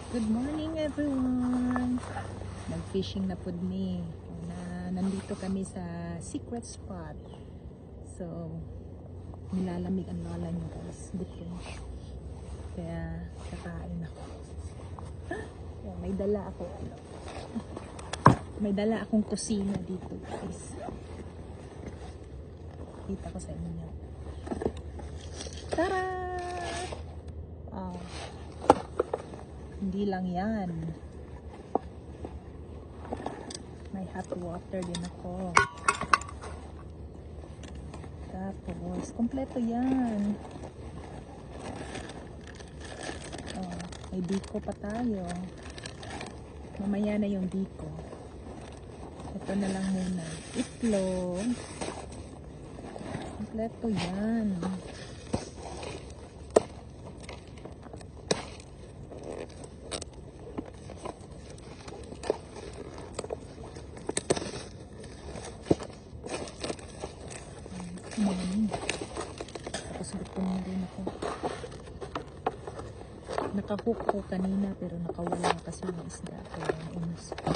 Good morning everyone! Nag-fishing na po ni. Nandito kami sa secret spot. So, nilalamig ang lola niyo guys. Butin. Kaya, kakain ako. Kaya, may dala ako. May dala akong kusina dito guys. Kita ko sa inyo. Tara! Wow. Hindi lang yan. May hot water din ako. Tapos, kompleto yan. Oh, may biko pa tayo. Mamaya na yung biko. Ito na lang muna. Itlog. Kompleto yan. Tapos gutom na rin ako. Nakahook ko kanina pero nakawala kasi yung isda. Kaya nainus ko.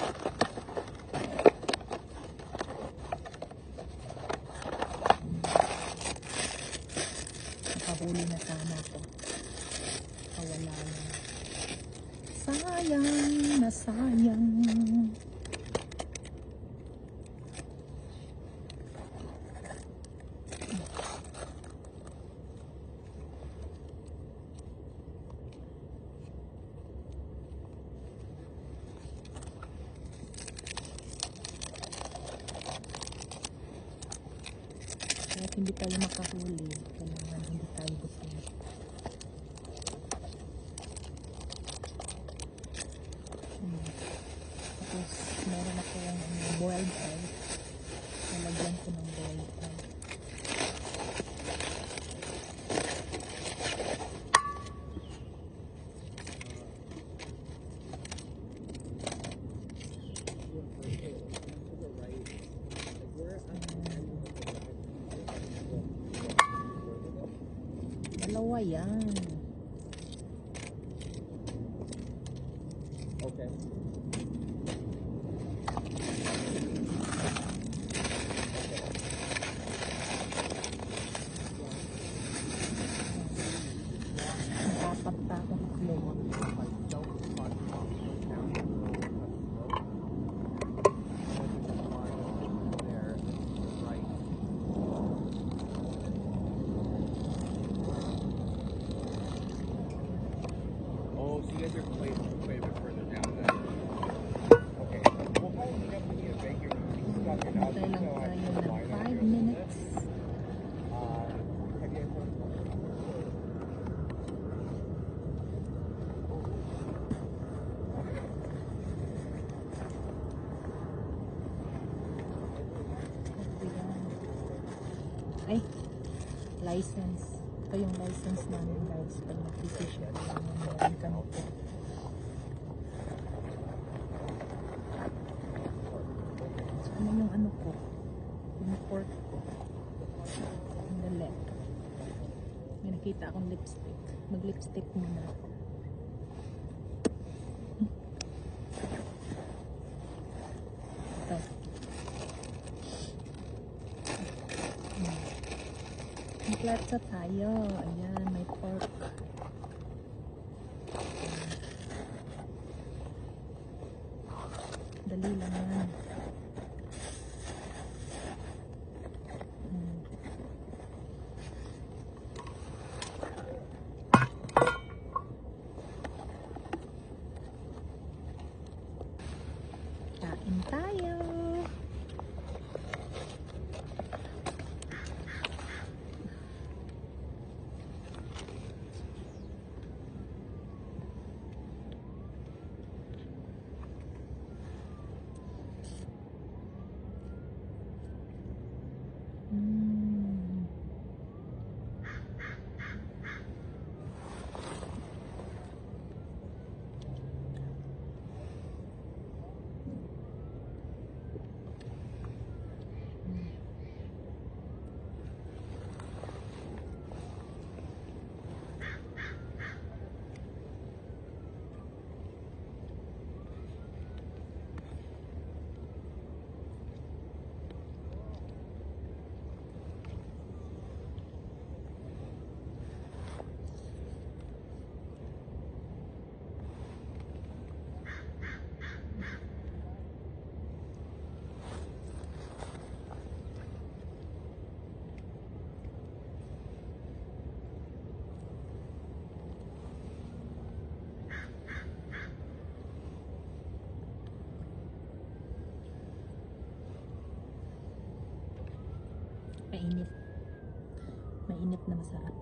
Nakahuli na sana ako. Nakawala na. Sayang na sayang. Kahit hindi tayo makahuli, kailangan hindi tayo gutom. Tapos, meron akong boiled egg. Nalagyan ko ng boiled egg. Dalawa yan. Okay. Nakapat pa akong itlog. Oh, so you guys are quite a bit further down then. Okay. Well, how you got to bake your stuff in out Antay lang so I tayo can ng line up 5 your minutes. have you guys Ay, license. Ito yung license namin guys. Pag nag-decision meron kami po. So, ano yung ano ko? Yung pork ko. Yung the leg. May nakita akong lipstick. Mag-lipstick muna. Ito. Maglatsa tayo. Ayan, may pork. Dali lang yan. Kain tayo. mainit. Mainit na masarap.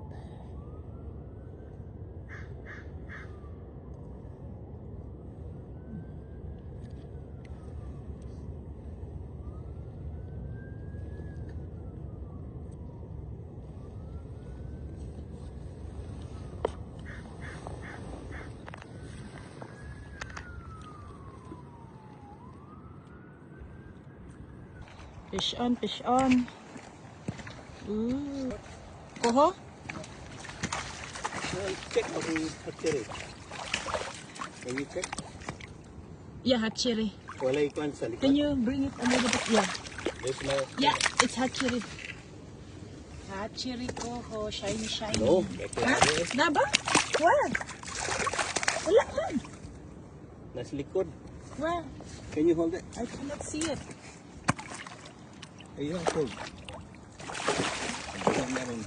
Fish on, fish on. Ooh. Koho? Check for the hatchery. Can you check? Yeah, hatchery. Wala ikon sa likod. Can you bring it a little bit? Yeah. There's no... Yeah, it's hatchery. Hatchery koho, shiny, shiny. No. Ha? Na ba? Where? Wala man. Nasa likod. Where? Can you hold it? I cannot see it. Ayun, hold. Meron.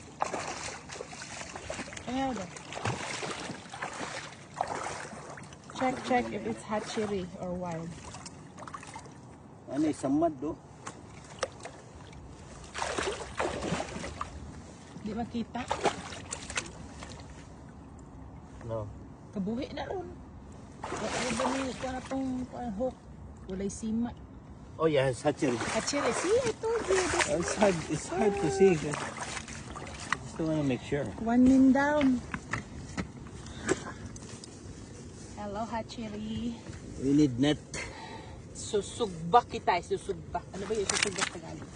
Ayan. Check if it's hatchery or wild. Ano, samad do? Di makita? No. Kabuhi na ron. Wala ba ni kuha na tong hook? Walay sima. Oh yeah, it's hatchery. Hatchery. See, I told you. This It's hard to see. I just want to make sure. one min down. Hello, hatchery. We need net. Susugba kita. Susugba. Ano ba yung susugba Tagalog?